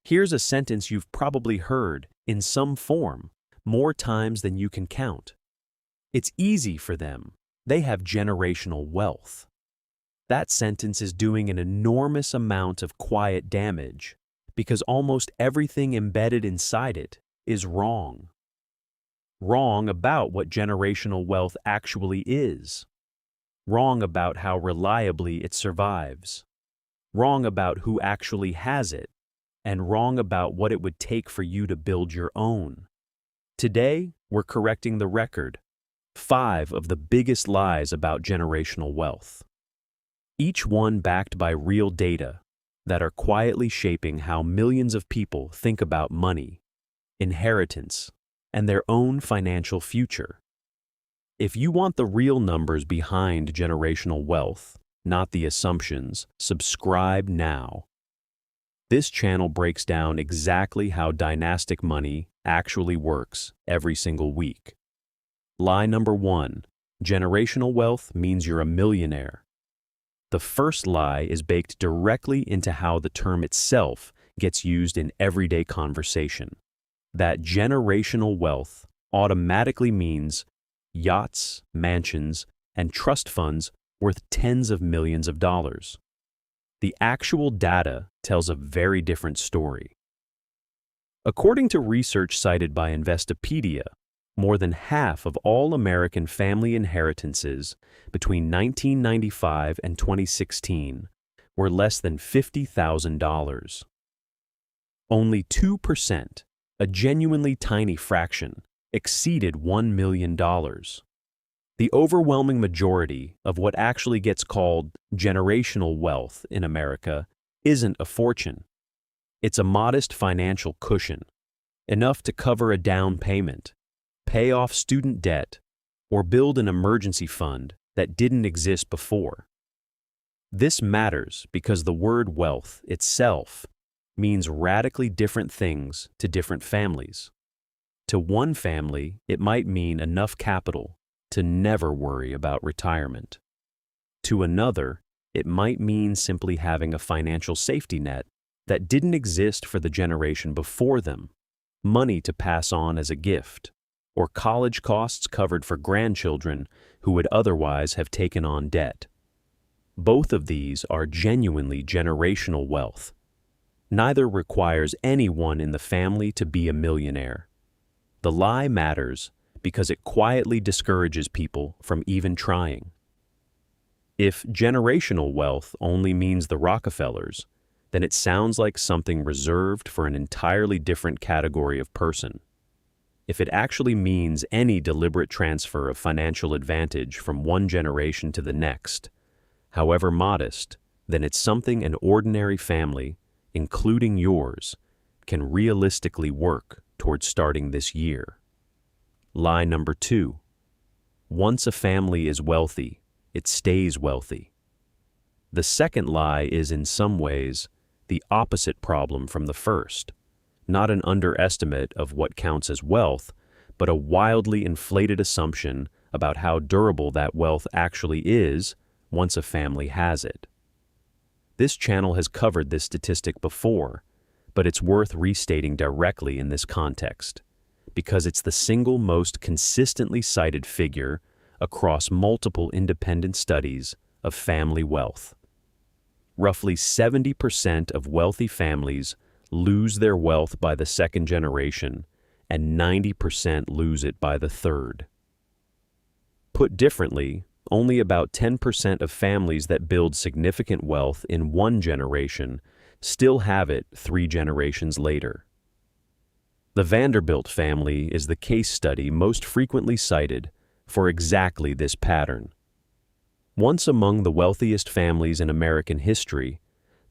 Here's a sentence you've probably heard in some form more times than you can count. It's easy for them. They have generational wealth. That sentence is doing an enormous amount of quiet damage because almost everything embedded inside it is wrong. Wrong about what generational wealth actually is. Wrong about how reliably it survives. Wrong about who actually has it. And wrong about what it would take for you to build your own. Today, we're correcting the record. 5 of the biggest lies about generational wealth. Each one backed by real data that are quietly shaping how millions of people think about money, inheritance, and their own financial future. If you want the real numbers behind generational wealth, not the assumptions, subscribe now. This channel breaks down exactly how dynastic money actually works every single week. Lie number 1, generational wealth means you're a millionaire. The first lie is baked directly into how the term itself gets used in everyday conversation. That generational wealth automatically means yachts, mansions, and trust funds worth tens of millions of dollars. The actual data tells a very different story. According to research cited by Investopedia, more than half of all American family inheritances between 1995 and 2016 were less than $50,000. Only 2%, a genuinely tiny fraction, exceeded $1 million. The overwhelming majority of what actually gets called generational wealth in America isn't a fortune. It's a modest financial cushion, enough to cover a down payment, pay off student debt, or build an emergency fund that didn't exist before. This matters because the word wealth itself means radically different things to different families. To one family, it might mean enough capital to never worry about retirement. To another, it might mean simply having a financial safety net that didn't exist for the generation before them, money to pass on as a gift, or college costs covered for grandchildren who would otherwise have taken on debt. Both of these are genuinely generational wealth. Neither requires anyone in the family to be a millionaire. The lie matters because it quietly discourages people from even trying. If generational wealth only means the Rockefellers, then it sounds like something reserved for an entirely different category of person. If it actually means any deliberate transfer of financial advantage from one generation to the next, however modest, then it's something an ordinary family, including yours, can realistically work towards starting this year. Lie number 2. Once a family is wealthy, it stays wealthy. The second lie is in some ways the opposite problem from the first. Not an underestimate of what counts as wealth, but a wildly inflated assumption about how durable that wealth actually is once a family has it. This channel has covered this statistic before, but it's worth restating directly in this context, because it's the single most consistently cited figure across multiple independent studies of family wealth. Roughly 70% of wealthy families lose their wealth by the second generation, and 90% lose it by the third. Put differently, only about 10% of families that build significant wealth in one generation still have it 3 generations later. The Vanderbilt family is the case study most frequently cited for exactly this pattern. Once among the wealthiest families in American history,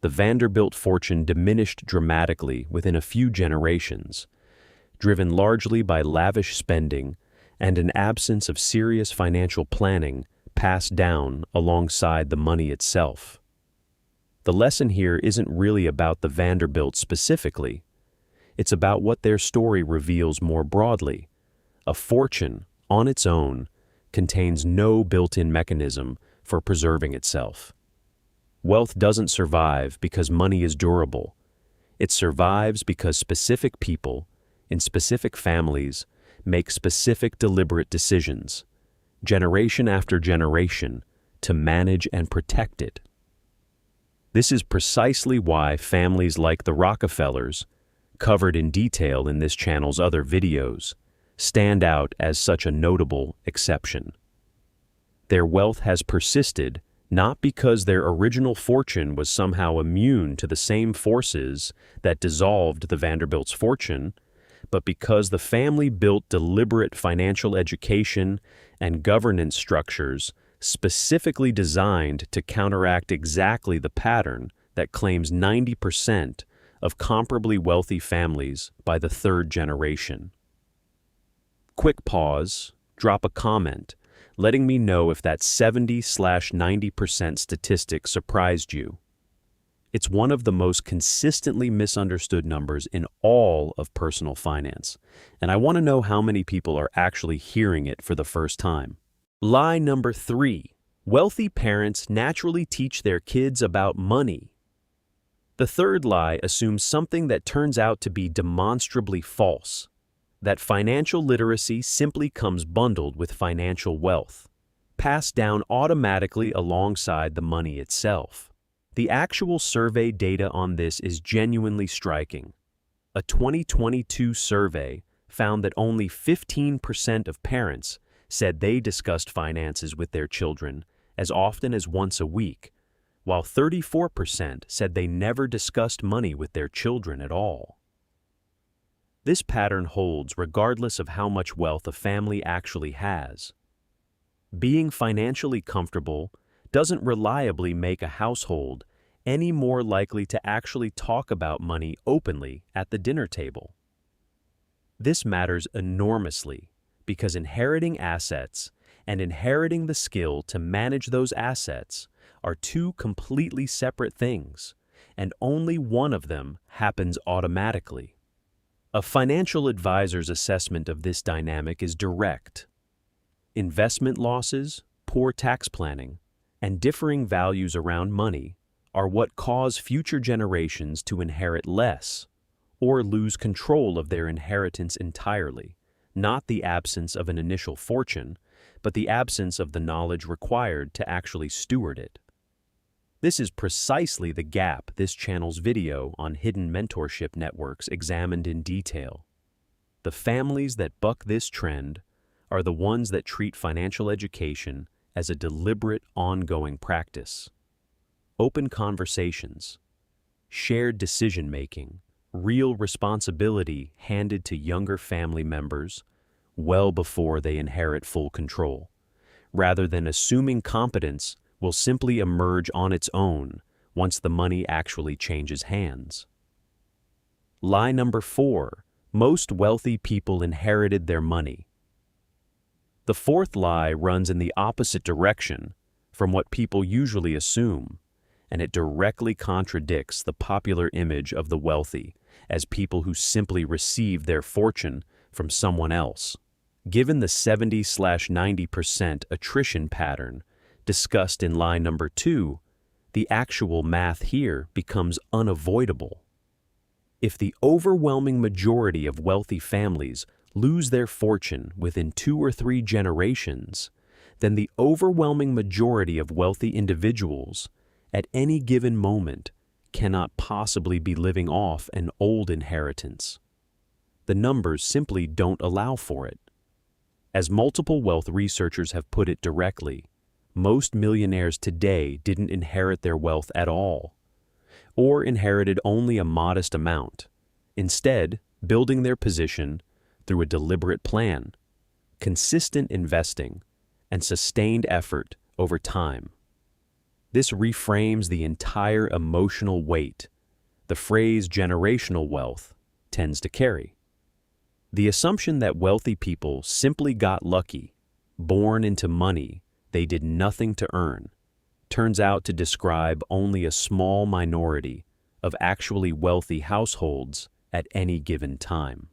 the Vanderbilt fortune diminished dramatically within a few generations, driven largely by lavish spending and an absence of serious financial planning passed down alongside the money itself. The lesson here isn't really about the Vanderbilts specifically. It's about what their story reveals more broadly. A fortune, on its own, contains no built-in mechanism for preserving itself. Wealth doesn't survive because money is durable. It survives because specific people, in specific families, make specific deliberate decisions, generation after generation, to manage and protect it. This is precisely why families like the Rockefellers, covered in detail in this channel's other videos, stand out as such a notable exception. Their wealth has persisted not because their original fortune was somehow immune to the same forces that dissolved the Vanderbilts' fortune, but because the family built deliberate financial education and governance structures specifically designed to counteract exactly the pattern that claims 90% of comparably wealthy families by the third generation. Quick pause, drop a comment, letting me know if that 70/90% statistic surprised you. It's one of the most consistently misunderstood numbers in all of personal finance, and I want to know how many people are actually hearing it for the first time. Lie number 3. Wealthy parents naturally teach their kids about money. The third lie assumes something that turns out to be demonstrably false, that financial literacy simply comes bundled with financial wealth, passed down automatically alongside the money itself. The actual survey data on this is genuinely striking. A 2022 survey found that only 15% of parents said they discussed finances with their children as often as once a week, while 34% said they never discussed money with their children at all. This pattern holds regardless of how much wealth a family actually has. Being financially comfortable doesn't reliably make a household any more likely to actually talk about money openly at the dinner table. This matters enormously because inheriting assets and inheriting the skill to manage those assets are two completely separate things, and only one of them happens automatically. A financial advisor's assessment of this dynamic is direct. Investment losses, poor tax planning, and differing values around money are what cause future generations to inherit less or lose control of their inheritance entirely, not the absence of an initial fortune, but the absence of the knowledge required to actually steward it. This is precisely the gap this channel's video on hidden mentorship networks examined in detail. The families that buck this trend are the ones that treat financial education as a deliberate, ongoing practice. Open conversations, shared decision-making, real responsibility handed to younger family members well before they inherit full control, rather than assuming competence will simply emerge on its own once the money actually changes hands. Lie number 4. Most wealthy people inherited their money. The fourth lie runs in the opposite direction from what people usually assume, and it directly contradicts the popular image of the wealthy as people who simply receive their fortune from someone else. Given the 70/90% attrition pattern discussed in lie number 2, the actual math here becomes unavoidable. If the overwhelming majority of wealthy families lose their fortune within 2 or 3 generations, then the overwhelming majority of wealthy individuals at any given moment cannot possibly be living off an old inheritance. The numbers simply don't allow for it. As multiple wealth researchers have put it directly, most millionaires today didn't inherit their wealth at all, or inherited only a modest amount, instead building their position through a deliberate plan, consistent investing, and sustained effort over time. This reframes the entire emotional weight the phrase generational wealth tends to carry. The assumption that wealthy people simply got lucky, born into money they did nothing to earn, turns out to describe only a small minority of actually wealthy households at any given time.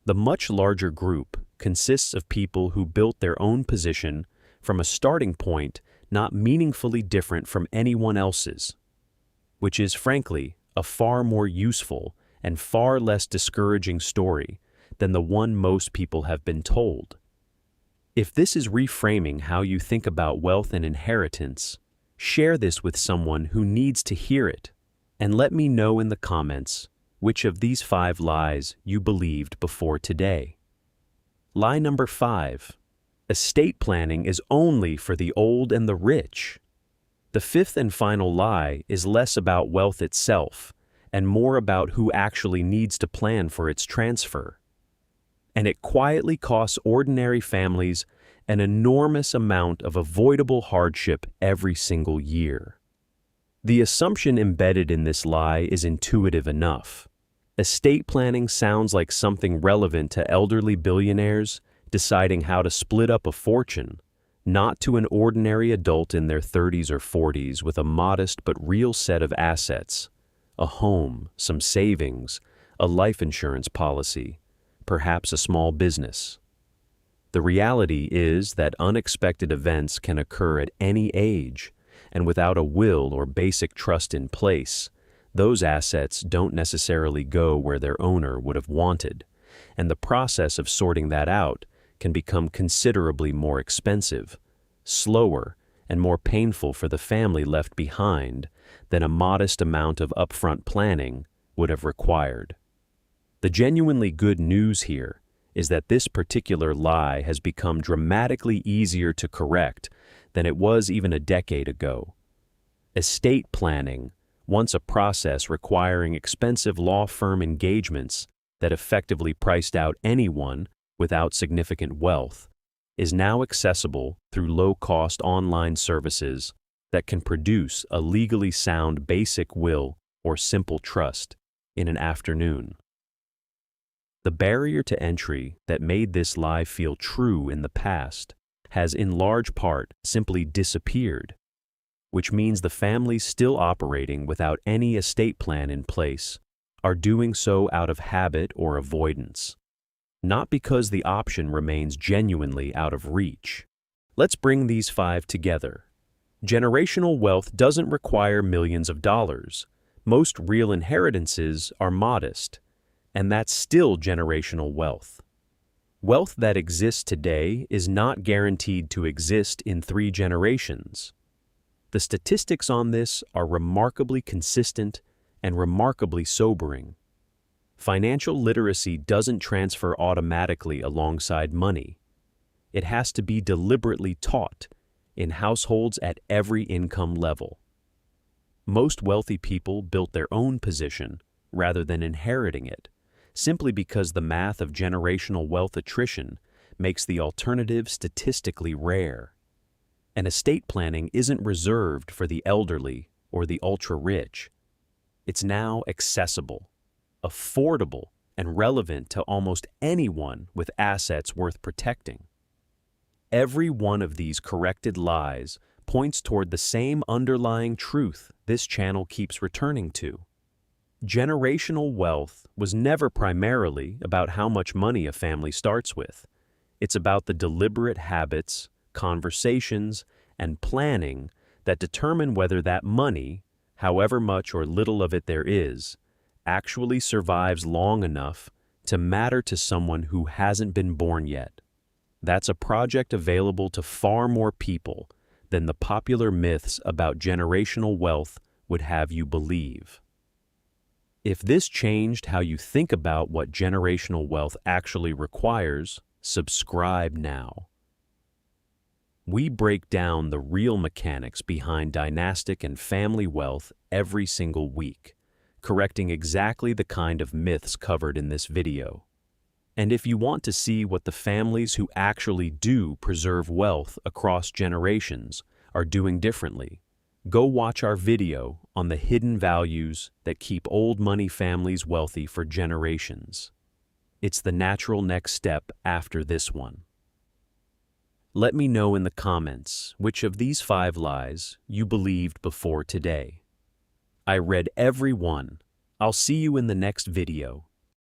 The much larger group consists of people who built their own position from a starting point not meaningfully different from anyone else's, which is, frankly, a far more useful and far less discouraging story than the one most people have been told. If this is reframing how you think about wealth and inheritance, share this with someone who needs to hear it, and let me know in the comments which of these 5 lies you believed before today. Lie number 5. Estate planning is only for the old and the rich. The 5th and final lie is less about wealth itself and more about who actually needs to plan for its transfer. And it quietly costs ordinary families an enormous amount of avoidable hardship every single year. The assumption embedded in this lie is intuitive enough. Estate planning sounds like something relevant to elderly billionaires deciding how to split up a fortune, not to an ordinary adult in their 30s or 40s with a modest but real set of assets, a home, some savings, a life insurance policy, perhaps a small business. The reality is that unexpected events can occur at any age, and without a will or basic trust in place, those assets don't necessarily go where their owner would have wanted, and the process of sorting that out can become considerably more expensive, slower, and more painful for the family left behind than a modest amount of upfront planning would have required. The genuinely good news here is that this particular lie has become dramatically easier to correct than it was even a decade ago. Estate planning, once a process requiring expensive law firm engagements that effectively priced out anyone without significant wealth, is now accessible through low-cost online services that can produce a legally sound basic will or simple trust in an afternoon. The barrier to entry that made this lie feel true in the past has in large part simply disappeared, which means the families still operating without any estate plan in place are doing so out of habit or avoidance, not because the option remains genuinely out of reach. Let's bring these 5 together. Generational wealth doesn't require millions of dollars. Most real inheritances are modest, and that's still generational wealth. Wealth that exists today is not guaranteed to exist in 3 generations. The statistics on this are remarkably consistent and remarkably sobering. Financial literacy doesn't transfer automatically alongside money. It has to be deliberately taught in households at every income level. Most wealthy people built their own position rather than inheriting it, simply because the math of generational wealth attrition makes the alternative statistically rare. And estate planning isn't reserved for the elderly or the ultra-rich. It's now accessible, affordable, and relevant to almost anyone with assets worth protecting. Every one of these corrected lies points toward the same underlying truth this channel keeps returning to. Generational wealth was never primarily about how much money a family starts with. It's about the deliberate habits, conversations, and planning that determine whether that money, however much or little of it there is, actually survives long enough to matter to someone who hasn't been born yet. That's a project available to far more people than the popular myths about generational wealth would have you believe. If this changed how you think about what generational wealth actually requires, subscribe now. We break down the real mechanics behind dynastic and family wealth every single week, correcting exactly the kind of myths covered in this video. And if you want to see what the families who actually do preserve wealth across generations are doing differently, go watch our video on the hidden values that keep old money families wealthy for generations. It's the natural next step after this one. Let me know in the comments which of these 5 lies you believed before today. I read every one. I'll see you in the next video.